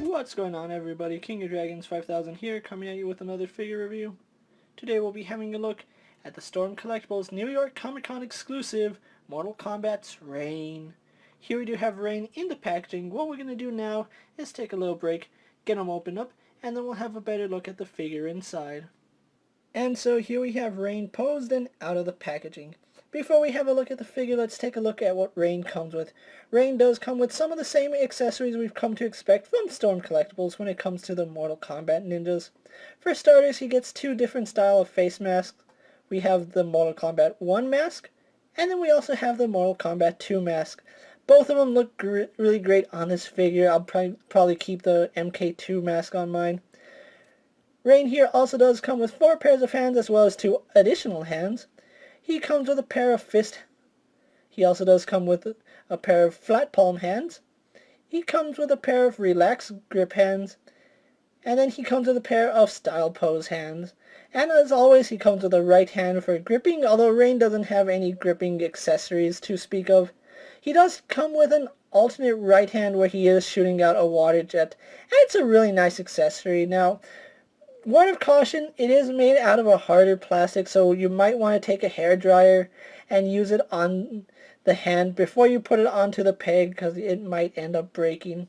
What's going on, everybody? KingofDragons 5000 here, coming at you with another figure review. Today we'll be having a look at the Storm Collectibles New York Comic Con exclusive Mortal Kombat's Rain. Here we do have Rain in the packaging. What we're going to do now is take a little break, get them opened up, and then we'll have a better look at the figure inside. And so here we have Rain posed and out of the packaging. Before we have a look at the figure, let's take a look at what Rain comes with. Rain does come with some of the same accessories we've come to expect from Storm Collectibles when it comes to the Mortal Kombat ninjas. For starters, he gets two different style of face masks. We have the Mortal Kombat 1 mask, and then we also have the Mortal Kombat 2 mask. Both of them look really great on this figure. I'll probably keep the MK2 mask on mine. Rain here also does come with 4 pairs of hands as well as 2 additional hands. He comes with a pair of fist. He also does come with a pair of flat palm hands. He comes with a pair of relaxed grip hands. And then he comes with a pair of style pose hands. And as always, he comes with a right hand for gripping, although Rain doesn't have any gripping accessories to speak of. He does come with an alternate right hand where he is shooting out a water jet. And it's a really nice accessory. Now, word of caution, it is made out of a harder plastic, so you might want to take a hairdryer and use it on the hand before you put it onto the peg, because it might end up breaking.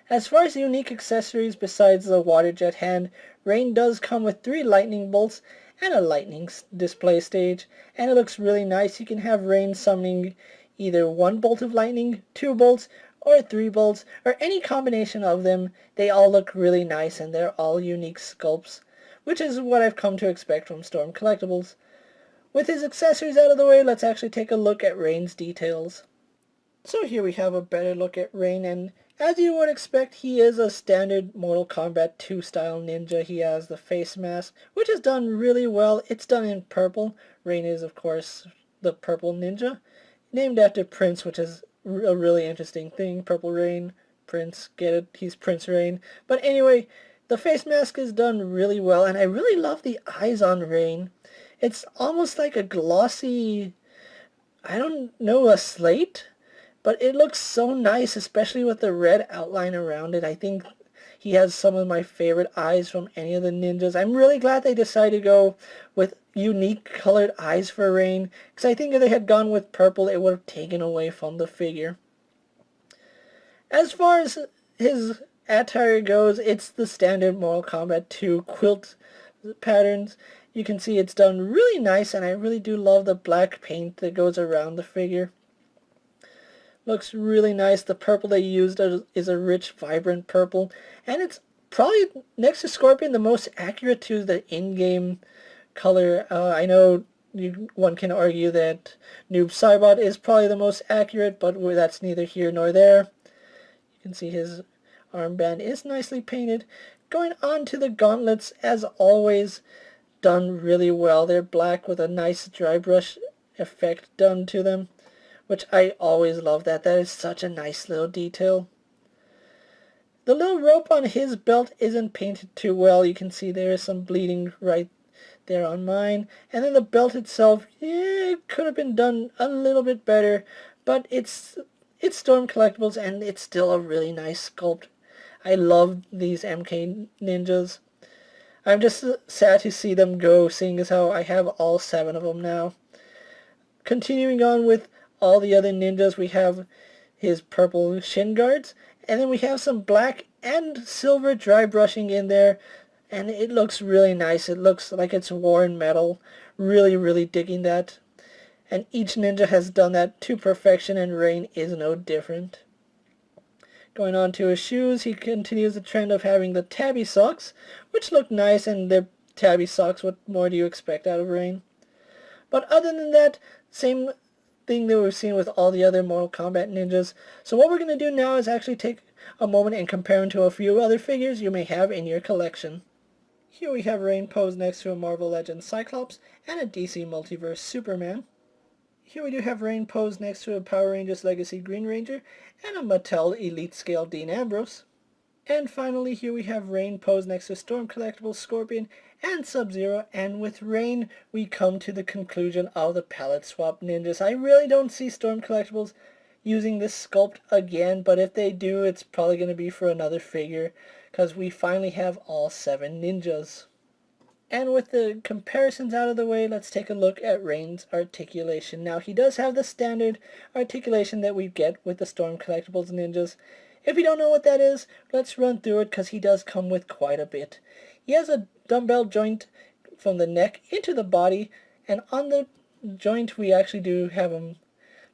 As far as unique accessories besides the water jet hand, Rain does come with 3 lightning bolts and a lightning display stage, and it looks really nice. You can have Rain summoning either 1 bolt of lightning, 2 bolts, or 3 bolts, or any combination of them. They all look really nice, and they're all unique sculpts, which is what I've come to expect from Storm Collectibles. With his accessories out of the way, let's actually take a look at Rain's details. So here we have a better look at Rain, and as you would expect, he is a standard Mortal Kombat 2 style ninja. He has the face mask, which is done really well. It's done in purple. Rain is, of course, the purple ninja, named after Prince, which is a really interesting thing. Purple Rain, Prince, get it? He's Prince Rain. But anyway, the face mask is done really well, and I really love the eyes on Rain. It's almost like a glossy, I don't know, a slate, but it looks so nice, especially with the red outline around it. I think he has some of my favorite eyes from any of the ninjas. I'm really glad they decided to go with unique colored eyes for Rain, because I think if they had gone with purple, it would have taken away from the figure. As far as his attire goes, it's the standard Mortal Kombat 2 quilt patterns. You can see it's done really nice, and I really do love the black paint that goes around the figure. Looks really nice. The purple they used is a rich, vibrant purple, and it's probably, next to Scorpion, the most accurate to the in-game color. I know one can argue that Noob Saibot is probably the most accurate, but that's neither here nor there. You can see his armband is nicely painted. Going on to the gauntlets, as always, done really well. They're black with a nice dry brush effect done to them, which I always love that. That is such a nice little detail. The little rope on his belt isn't painted too well. You can see there is some bleeding right there on mine. And then the belt itself, yeah, it could have been done a little bit better, but it's Storm Collectibles, and it's still a really nice sculpt. I love these MK ninjas. I'm just sad to see them go, seeing as how I have all 7 of them now. Continuing on with all the other ninjas, we have his purple shin guards, and then we have some black and silver dry brushing in there, and it looks really nice. It looks like it's worn metal. Really, really digging that. And each ninja has done that to perfection, and Rain is no different. Going on to his shoes, he continues the trend of having the tabby socks, which look nice, and they're tabby socks. What more do you expect out of Rain? But other than that, same thing that we've seen with all the other Mortal Kombat ninjas. So what we're going to do now is actually take a moment and compare him to a few other figures you may have in your collection. Here we have Rain posed next to a Marvel Legends Cyclops and a DC Multiverse Superman. Here we do have Rain posed next to a Power Rangers Legacy Green Ranger and a Mattel Elite Scale Dean Ambrose. And finally, here we have Rain posed next to Storm Collectibles, Scorpion, and Sub-Zero. And with Rain, we come to the conclusion of the palette swap ninjas. I really don't see Storm Collectibles using this sculpt again, but if they do, it's probably going to be for another figure, because we finally have all 7 ninjas. And with the comparisons out of the way, let's take a look at Rain's articulation. Now, he does have the standard articulation that we get with the Storm Collectibles ninjas. If you don't know what that is, let's run through it because he does come with quite a bit. He has a dumbbell joint from the neck into the body, and on the joint we actually do have him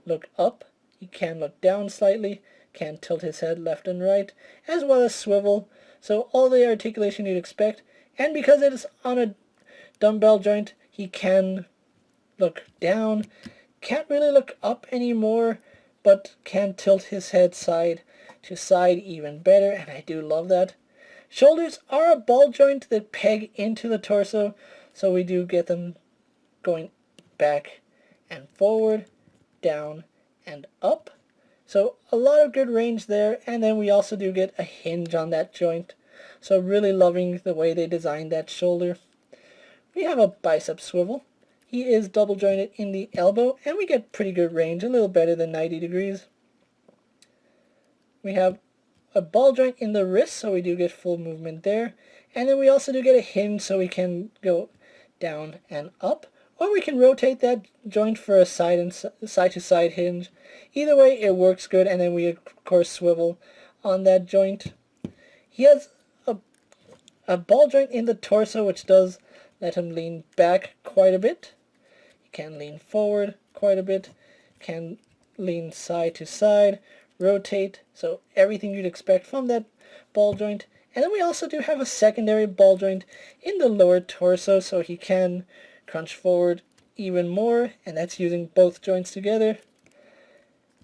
look up. He can look down slightly, can tilt his head left and right, as well as swivel. So all the articulation you'd expect. And because it is on a dumbbell joint, he can look down, can't really look up anymore, but can tilt his head side to side even better, and I do love that. Shoulders are a ball joint that peg into the torso, so we do get them going back and forward, down and up. So a lot of good range there, and then we also do get a hinge on that joint. So really loving the way they designed that shoulder. We have a bicep swivel. He is double jointed in the elbow, and we get pretty good range, a little better than 90 degrees. We have a ball joint in the wrist, so we do get full movement there. And then we also do get a hinge, so we can go down and up. Or we can rotate that joint for a side-to-side hinge. Either way, it works good, and then we, of course, swivel on that joint. He has a ball joint in the torso, which does let him lean back quite a bit. He can lean forward quite a bit, can lean side to side, rotate, so everything you'd expect from that ball joint. And then we also do have a secondary ball joint in the lower torso, so he can crunch forward even more, and that's using both joints together.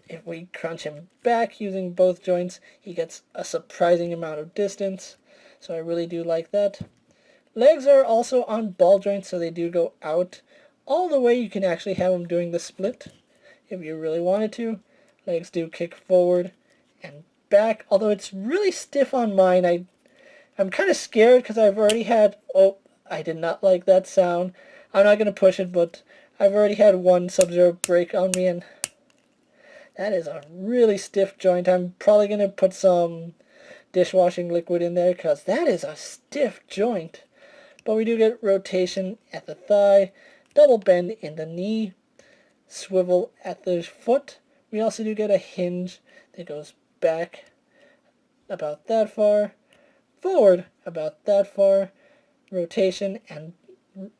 If we crunch him back using both joints, he gets a surprising amount of distance, so I really do like that. Legs are also on ball joints, so they do go out all the way. You can actually have him doing the split if you really wanted to. Legs do kick forward and back, although it's really stiff on mine. I'm kind of scared because I've already had, oh, I did not like that sound. I'm not going to push it, but I've already had one Sub-Zero break on me, and that is a really stiff joint. I'm probably going to put some dishwashing liquid in there because that is a stiff joint. But we do get rotation at the thigh, double bend in the knee, swivel at the foot. We also do get a hinge that goes back about that far, forward about that far, rotation and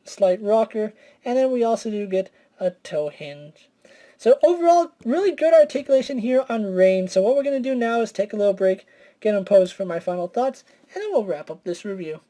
slight rocker, and then we also do get a toe hinge. So overall, really good articulation here on Rain. So what we're going to do now is take a little break, get him posed for my final thoughts, and then we'll wrap up this review.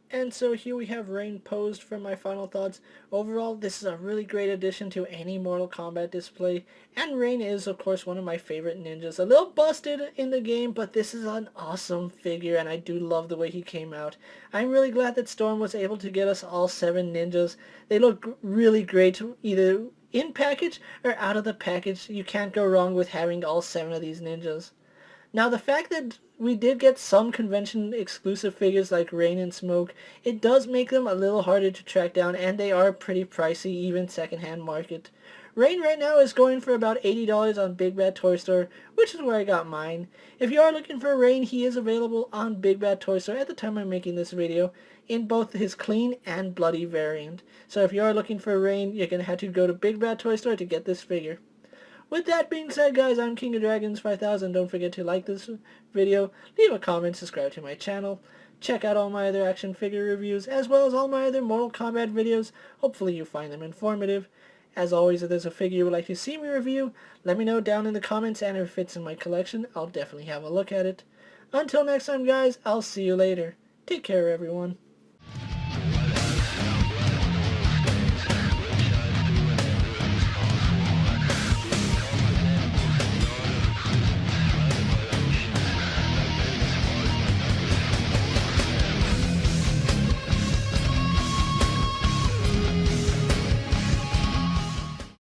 And so here we have Rain posed for my final thoughts. Overall, this is a really great addition to any Mortal Kombat display, and Rain is, of course, one of my favorite ninjas. A little busted in the game, but this is an awesome figure, and I do love the way he came out. I'm really glad that Storm was able to get us all 7 ninjas. They look really great, either in package or out of the package. You can't go wrong with having all 7 of these ninjas. Now, the fact that we did get some convention exclusive figures like Rain and Smoke, it does make them a little harder to track down, and they are pretty pricey, even secondhand market. Rain right now is going for about $80 on Big Bad Toy Store, which is where I got mine. If you are looking for Rain, he is available on Big Bad Toy Store at the time I'm making this video, in both his clean and bloody variant. So if you are looking for Rain, you're going to have to go to Big Bad Toy Store to get this figure. With that being said, guys, I'm KingofDragons 5000. Don't forget to like this video, leave a comment, subscribe to my channel, check out all my other action figure reviews, as well as all my other Mortal Kombat videos. Hopefully you find them informative. As always, if there's a figure you would like to see me review, let me know down in the comments, and if it fits in my collection, I'll definitely have a look at it. Until next time, guys, I'll see you later. Take care, everyone.